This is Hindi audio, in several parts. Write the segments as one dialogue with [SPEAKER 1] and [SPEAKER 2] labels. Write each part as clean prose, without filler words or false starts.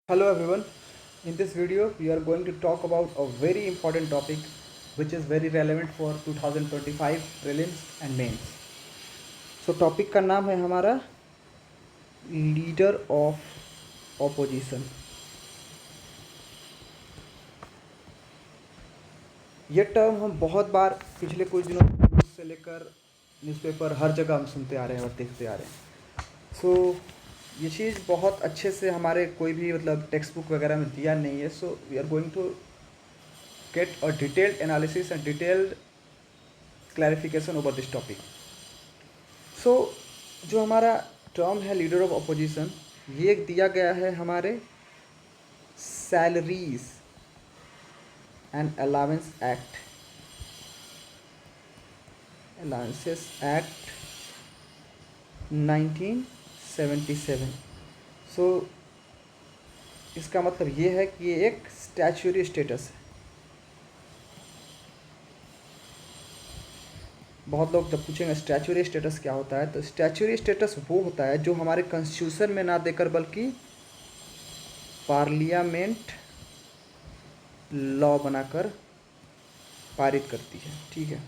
[SPEAKER 1] Hello everyone. In this video, we are going to talk about a very important topic which is very relevant for 2025 prelims and mains. So topic का नाम है हमारा लीडर ऑफ ऑपोजिशन। ये टर्म हम बहुत बार पिछले कुछ दिनों से लेकर न्यूज़पेपर हर जगह हम सुनते आ रहे हैं और देखते आ रहे हैं। सो ये चीज़ बहुत अच्छे से हमारे कोई भी मतलब टेक्स्ट बुक वगैरह में दिया नहीं है। So we are going to get a detailed analysis and detailed clarification over this topic. So जो हमारा टर्म है लीडर ऑफ अपोजिशन, ये दिया गया है हमारे salaries and allowance act, allowances act 1977। सो इसका मतलब ये है कि ये एक स्टैच्यूरी स्टेटस है। बहुत लोग जब पूछेंगे स्टैच्यूरी स्टेटस क्या होता है, तो स्टैच्यूरी स्टेटस वो होता है जो हमारे कॉन्स्टिट्यूशन में ना देकर बल्कि पार्लियामेंट लॉ बनाकर पारित करती है। ठीक है।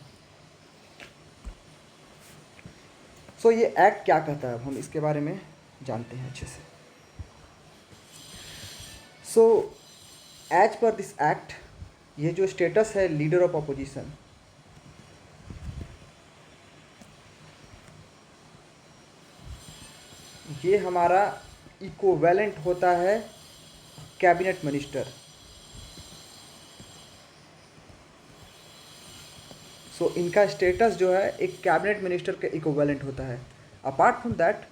[SPEAKER 1] सो ये एक्ट क्या कहता है, हम इसके बारे में जानते हैं अच्छे से। So as per this act, ये जो स्टेटस है लीडर ऑफ अपोजिशन, ये हमारा इक्विवेलेंट होता है कैबिनेट मिनिस्टर। सो इनका स्टेटस जो है एक कैबिनेट मिनिस्टर के इक्विवेलेंट होता है। अपार्ट फ्रॉम दैट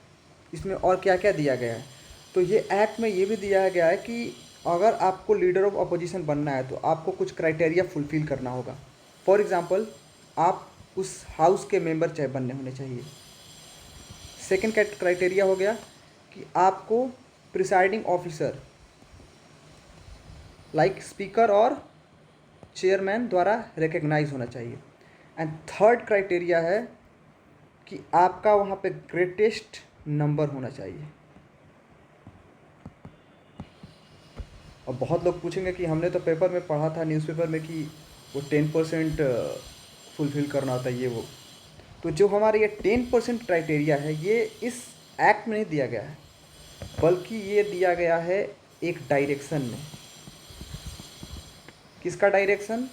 [SPEAKER 1] इसमें और क्या क्या दिया गया है, तो ये एक्ट में ये भी दिया गया है कि अगर आपको लीडर ऑफ अपोजिशन बनना है तो आपको कुछ क्राइटेरिया फुलफिल करना होगा। फॉर एग्ज़ाम्पल, आप उस हाउस के मेंबर चाहे बनने होने चाहिए। सेकेंड क्राइटेरिया हो गया कि आपको प्रिसाइडिंग ऑफिसर लाइक स्पीकर और चेयरमैन द्वारा रिकग्नाइज होना चाहिए। एंड थर्ड क्राइटेरिया है कि आपका वहाँ पे ग्रेटेस्ट नंबर होना चाहिए। और बहुत लोग पूछेंगे कि हमने तो पेपर में पढ़ा था, न्यूज़पेपर में, कि वो 10% फुलफिल करना होता है ये वो। तो जो हमारे ये 10% क्राइटेरिया है, ये इस एक्ट में नहीं दिया गया है, बल्कि ये दिया गया है एक डायरेक्शन में। किसका डायरेक्शन?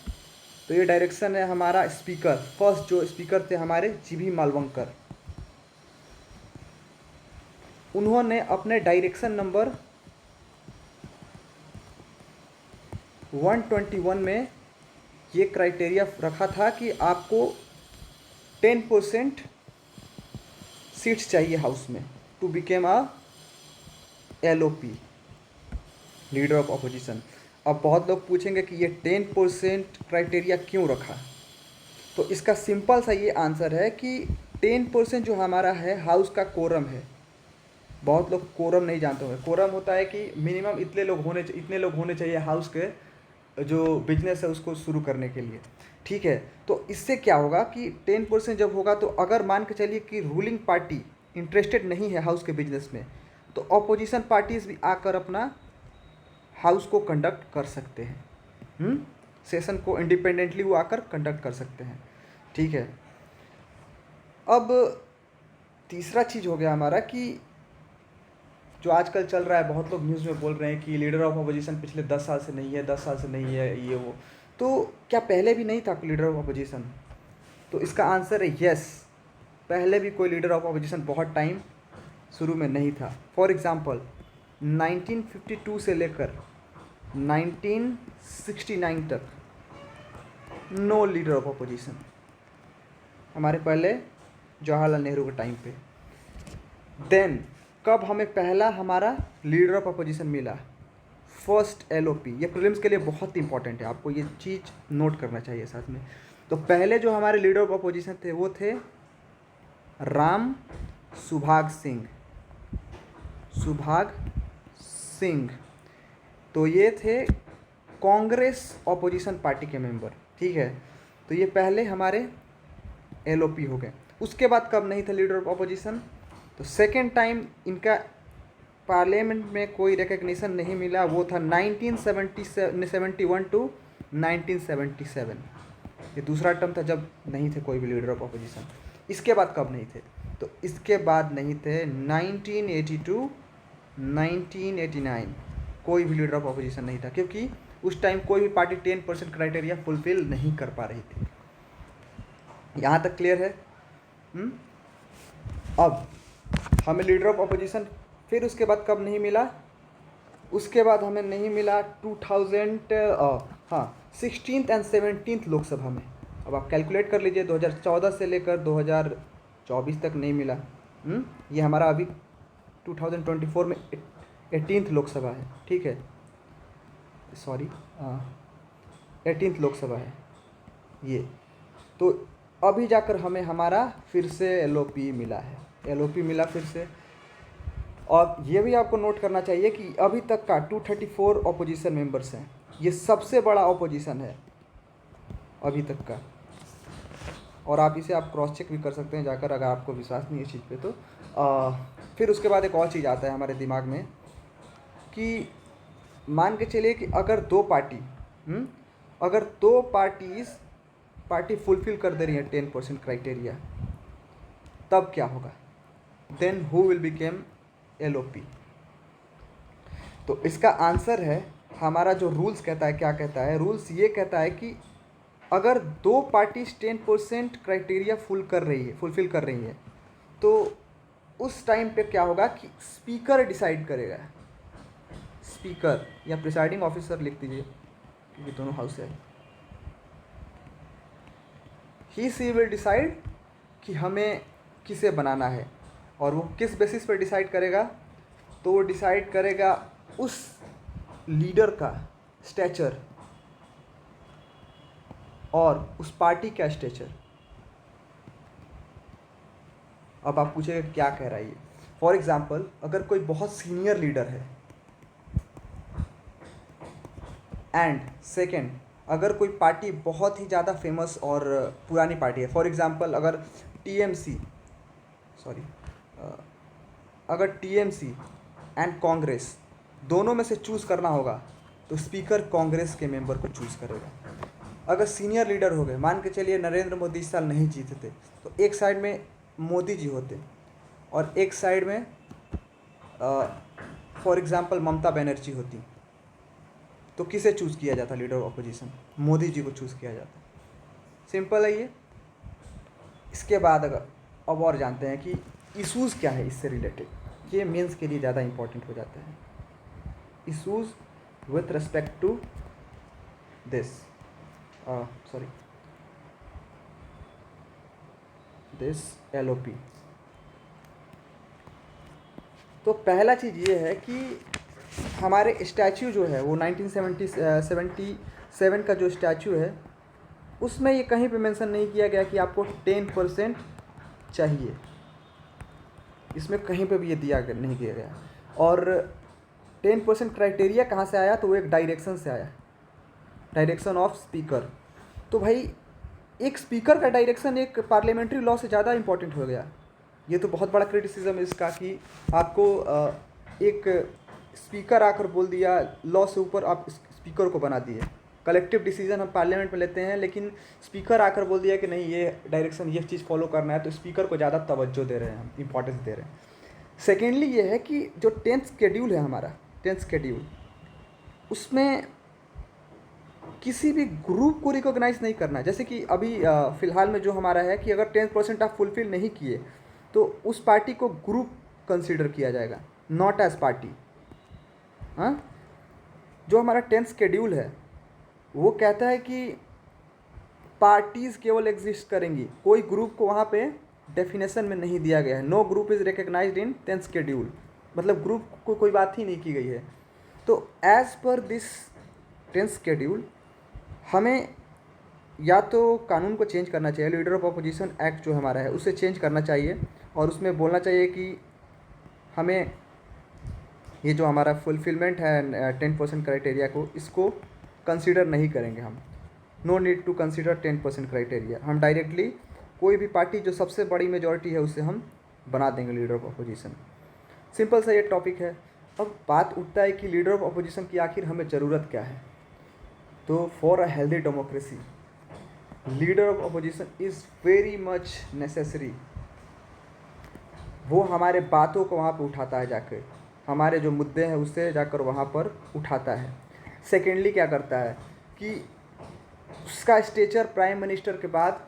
[SPEAKER 1] तो ये डायरेक्शन है हमारा स्पीकर, फर्स्ट जो स्पीकर थे हमारे जीबी मालवंकर, उन्होंने अपने डायरेक्शन नंबर 121 में ये क्राइटेरिया रखा था कि आपको 10% सीट्स चाहिए हाउस में to become a LOP, leader of opposition. अब बहुत लोग पूछेंगे कि ये 10% क्राइटेरिया क्यों रखा, तो इसका सिंपल सा ये आंसर है कि 10% जो हमारा है हाउस का कोरम है। बहुत लोग कोरम नहीं जानते होंगे। कोरम होता है कि मिनिमम इतने लोग होने चाहिए हाउस के जो बिजनेस है उसको शुरू करने के लिए। ठीक है। तो इससे क्या होगा कि 10% जब होगा, तो अगर मान के चलिए कि रूलिंग पार्टी इंटरेस्टेड नहीं है हाउस के बिजनेस में, तो अपोजिशन पार्टीज भी आकर अपना हाउस को कंडक्ट कर सकते हैं। सेशन को इंडिपेंडेंटली वो आकर कंडक्ट कर सकते हैं। ठीक है। अब तीसरा चीज़ हो गया हमारा कि जो आजकल चल रहा है, बहुत लोग न्यूज़ में बोल रहे हैं कि लीडर ऑफ अपोजिशन पिछले 10 साल से नहीं है, 10 साल से नहीं है, ये वो। तो क्या पहले भी नहीं था लीडर ऑफ अपोजिशन? तो इसका आंसर है यस, पहले भी कोई लीडर ऑफ अपोजिशन बहुत टाइम शुरू में नहीं था। फॉर एग्ज़ाम्पल, 1952 से लेकर 1969 तक नो लीडर ऑफ अपोजिशन, हमारे पहले जवाहरलाल नेहरू के टाइम पे। देन कब हमें पहला हमारा लीडर ऑफ अपोजिशन मिला? First LOP। ये प्रीलिम्स के लिए बहुत इंपॉर्टेंट है, आपको ये चीज़ नोट करना चाहिए साथ में। तो पहले जो हमारे लीडर ऑफ अपोजिशन थे वो थे राम सुभाग सिंह। सुभाग सिंह, तो ये थे कांग्रेस ऑपोजिशन पार्टी के मेंबर। ठीक है। तो ये पहले हमारे LOP हो गए। उसके बाद कब नहीं था लीडर ऑफ अपोजिशन? तो सेकेंड टाइम इनका पार्लियामेंट में कोई रिकग्निशन नहीं मिला वो था 1971 टू 1977। ये दूसरा टर्म था जब नहीं थे कोई भी लीडर ऑफ अपोजिशन। इसके बाद कब नहीं थे? तो इसके बाद नहीं थे 1982 1989 कोई भी लीडर ऑफ अपोजिशन नहीं था, क्योंकि उस टाइम कोई भी पार्टी 10% क्राइटेरिया फुलफिल नहीं कर पा रही थी। यहाँ तक क्लियर है? अब हमें लीडर ऑफ अपोजिशन फिर उसके बाद कब नहीं मिला? उसके बाद हमें नहीं मिला 16th एंड 17th लोकसभा में। अब आप कैलकुलेट कर लीजिए, 2014 से लेकर 2024 तक नहीं मिला। ये हमारा अभी 2024 में 18th लोकसभा है, ठीक है, सॉरी 18th लोकसभा है ये। तो अभी जाकर हमें हमारा फिर से LOP मिला है, LOP मिला फिर से। और ये भी आपको नोट करना चाहिए कि अभी तक का 234 ऑपोजिशन मेंबर्स हैं, ये सबसे बड़ा ऑपोजिशन है अभी तक का। और आप इसे आप क्रॉस चेक भी कर सकते हैं जाकर, अगर आपको विश्वास नहीं है इस चीज़ पे तो। फिर उसके बाद एक और चीज़ आता है हमारे दिमाग में कि मान के चलिए कि अगर दो पार्टी फुलफिल कर दे रही है 10% क्राइटेरिया, तब क्या होगा? Then who will become LOP? तो इसका आंसर है हमारा जो रूल्स कहता है। क्या कहता है रूल्स? ये कहता है कि अगर दो पार्टीज 10% क्राइटेरिया फुलफिल कर रही है तो उस टाइम पे क्या होगा कि स्पीकर डिसाइड करेगा। स्पीकर या प्रिसाइडिंग ऑफिसर लिख दीजिए क्योंकि दोनों हाउस है। ही विल डिसाइड कि हमें किसे बनाना है, और वो किस बेसिस पर डिसाइड करेगा? तो वो डिसाइड करेगा उस लीडर का स्टैचर और उस पार्टी का स्टैचर। अब आप पूछेंगे क्या कह रहा है ये? फॉर एग्जाम्पल, अगर कोई बहुत सीनियर लीडर है, एंड सेकेंड अगर कोई पार्टी बहुत ही ज़्यादा फेमस और पुरानी पार्टी है, फॉर एग्जाम्पल अगर TMC एंड कांग्रेस दोनों में से चूज़ करना होगा तो स्पीकर कांग्रेस के मेंबर को चूज़ करेगा। अगर सीनियर लीडर हो गए, मान के चलिए नरेंद्र मोदी इस साल नहीं जीते थे, तो एक साइड में मोदी जी होते और एक साइड में फॉर एग्जांपल ममता बनर्जी होती, तो किसे चूज़ किया जाता? Leader of opposition Modi ji को चूज़ किया जाता। सिंपल है ये। इसके बाद अगर अब और जानते हैं कि इशूज़ क्या है इससे रिलेटेड, ये मेंस के लिए ज़्यादा इंपॉर्टेंट हो जाता है। Issues with respect to this LOP। तो पहला चीज़ ये है कि हमारे स्टैचू जो है वो 1977 का जो स्टैचू है उसमें ये कहीं पे मेंशन नहीं किया गया कि आपको 10% चाहिए। इसमें कहीं पे भी ये नहीं किया गया। और 10% क्राइटेरिया कहाँ से आया? तो वो एक डायरेक्शन से आया, डायरेक्शन ऑफ स्पीकर। तो भाई एक स्पीकर का डायरेक्शन एक पार्लियामेंट्री लॉ से ज़्यादा इंपॉर्टेंट हो गया। ये तो बहुत बड़ा क्रिटिसिज्म है इसका कि आपको एक स्पीकर आकर बोल दिया, लॉ से ऊपर आप स्पीकर को बना दिए। कलेक्टिव डिसीजन हम पार्लियामेंट में लेते हैं, लेकिन स्पीकर आकर बोल दिया कि नहीं ये डायरेक्शन ये चीज़ फॉलो करना है, तो स्पीकर को ज़्यादा तवज्जो दे रहे हैं हम, इंपॉर्टेंस दे रहे हैं। सेकेंडली ये है कि जो 10th शेड्यूल है हमारा, 10th शेड्यूल, उसमें किसी भी ग्रुप को रिकॉग्नाइज नहीं करना। जैसे कि अभी फ़िलहाल में जो हमारा है कि अगर 10% आप फुलफिल नहीं किए तो उस पार्टी को ग्रुप कंसीडर किया जाएगा, नॉट एज पार्टी। हाँ, जो हमारा 10th शेड्यूल है वो कहता है कि पार्टीज़ केवल एग्जिस्ट करेंगी, कोई ग्रुप को वहाँ पे डेफिनेशन में नहीं दिया गया है। No group is recognized in 10th schedule, मतलब ग्रुप को कोई बात ही नहीं की गई है। तो as per this 10th schedule हमें या तो कानून को चेंज करना चाहिए, लीडर ऑफ अपोजिशन एक्ट जो हमारा है उसे चेंज करना चाहिए, और उसमें बोलना चाहिए कि हमें ये जो हमारा फुलफिलमेंट है 10% क्राइटेरिया को, इसको कंसीडर नहीं करेंगे हम। No need to consider 10% criteria. हम डायरेक्टली कोई भी पार्टी जो सबसे बड़ी मेजॉरिटी है उसे हम बना देंगे लीडर ऑफ अपोजिशन। सिंपल सा ये टॉपिक है। अब बात उठता है कि लीडर ऑफ अपोजिशन की आखिर हमें ज़रूरत क्या है। तो for a healthy democracy leader of opposition is very much necessary. वो हमारे बातों को वहाँ पे उठाता है, जाकर हमारे जो मुद्दे हैं उससे जाकर वहाँ पर उठाता है। सेकेंडली क्या करता है कि उसका स्टेचर प्राइम मिनिस्टर के बाद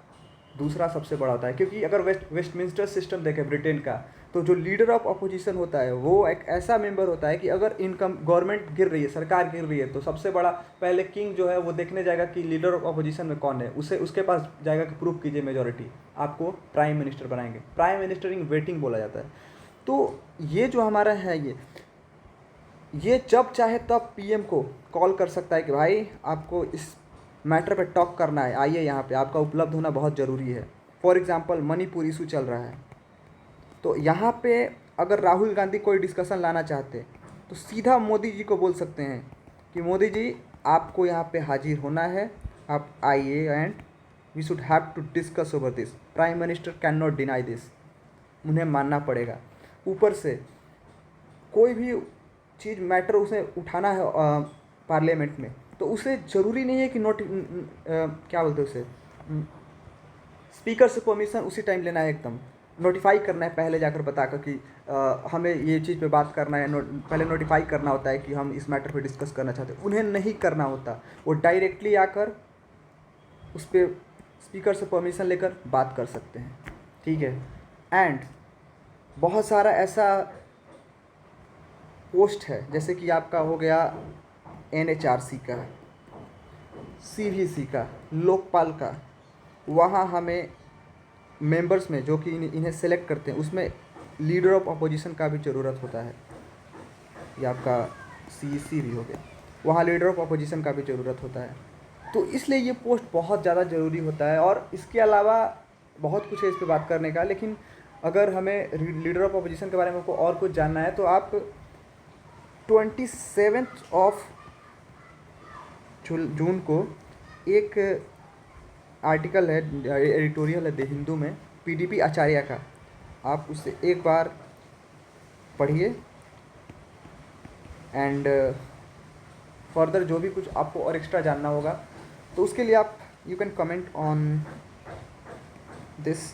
[SPEAKER 1] दूसरा सबसे बड़ा होता है, क्योंकि अगर वेस्टमिंस्टर सिस्टम देखें ब्रिटेन का, तो जो लीडर ऑफ अपोजिशन होता है वो एक ऐसा मेंबर होता है कि अगर इनकम गवर्नमेंट गिर रही है, सरकार गिर रही है, तो सबसे बड़ा पहले किंग जो है वो देखने जाएगा कि लीडर ऑफ अपोजिशन में कौन है, उसे उसके पास जाएगा कि प्रूफ कीजिए मेजोरिटी, आपको प्राइम मिनिस्टर बनाएंगे। प्राइम मिनिस्टर इन वेटिंग बोला जाता है। तो ये जो हमारा है ये जब चाहे तब पीएम को कॉल कर सकता है कि भाई आपको इस मैटर पे टॉक करना है, आइए यहाँ पे, आपका उपलब्ध होना बहुत ज़रूरी है। फॉर एग्ज़ाम्पल मणिपुर इशू चल रहा है, तो यहाँ पे अगर राहुल गांधी कोई डिस्कशन लाना चाहते तो सीधा मोदी जी को बोल सकते हैं कि मोदी जी आपको यहाँ पे हाजिर होना है, आप आइए and we should have to discuss over this. Prime minister can not deny this, उन्हें मानना पड़ेगा। ऊपर से कोई भी चीज़ मैटर उसे उठाना है पार्लियामेंट में, तो उसे ज़रूरी नहीं है कि क्या बोलते हैं उसे, स्पीकर से परमिशन उसी टाइम लेना है, एकदम नोटिफाई करना है पहले जाकर बताकर कि हमें ये चीज़ पे बात करना है। पहले नोटिफाई करना होता है कि हम इस मैटर पे डिस्कस करना चाहते हैं, उन्हें नहीं करना होता। वो डायरेक्टली आकर उस पर स्पीकर से परमिशन लेकर बात कर सकते हैं, ठीक है। एंड बहुत सारा ऐसा पोस्ट है, जैसे कि आपका हो गया NHRC का, CVC का, लोकपाल का, वहाँ हमें मेंबर्स में जो कि इन्हें सेलेक्ट करते हैं उसमें लीडर ऑफ अपोजिशन का भी ज़रूरत होता है। ये आपका CEC भी हो गया, वहाँ लीडर ऑफ अपोजिशन का भी ज़रूरत होता है। तो इसलिए ये पोस्ट बहुत ज़्यादा ज़रूरी होता है। और इसके अलावा बहुत कुछ है इस पर बात करने का, लेकिन अगर हमें लीडर ऑफ अपोजिशन के बारे में आपको और कुछ जानना है तो आप 27 जून को एक आर्टिकल है, एडिटोरियल है द हिंदू में, PDP आचार्य का, आप उसे एक बार पढ़िए। एंड फर्दर जो भी कुछ आपको और एक्स्ट्रा जानना होगा तो उसके लिए आप you can comment on this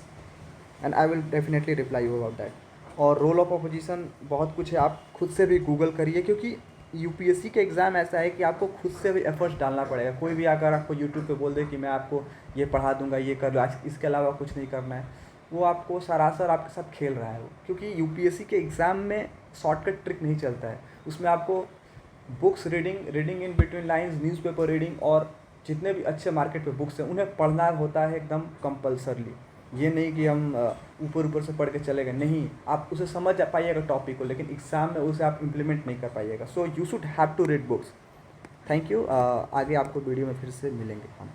[SPEAKER 1] and I will definitely reply you about that. और रोल ऑफ अपोजिशन बहुत कुछ है, आप खुद से भी गूगल करिए, क्योंकि UPSC के एग्ज़ाम ऐसा है कि आपको खुद से भी एफर्ट्स डालना पड़ेगा। कोई भी आकर आपको यूट्यूब पे बोल दे कि मैं आपको ये पढ़ा दूंगा, ये कर लो, आज इसके अलावा कुछ नहीं करना है, वो आपको सरासर आपके साथ खेल रहा है वो। क्योंकि UPSC के एग्ज़ाम में शॉर्टकट ट्रिक नहीं चलता है, उसमें आपको books reading in between lines, newspaper reading और जितने भी अच्छे मार्केट पे बुक्स हैं उन्हें पढ़ना होता है एकदम कंपल्सरली। ये नहीं कि हम ऊपर ऊपर से पढ़ के चले गए, नहीं, आप उसे समझ पाइएगा टॉपिक को, लेकिन एग्ज़ाम में उसे आप इम्प्लीमेंट नहीं कर पाइएगा। So you should have to read books. Thank you. आगे आपको वीडियो में फिर से मिलेंगे हम।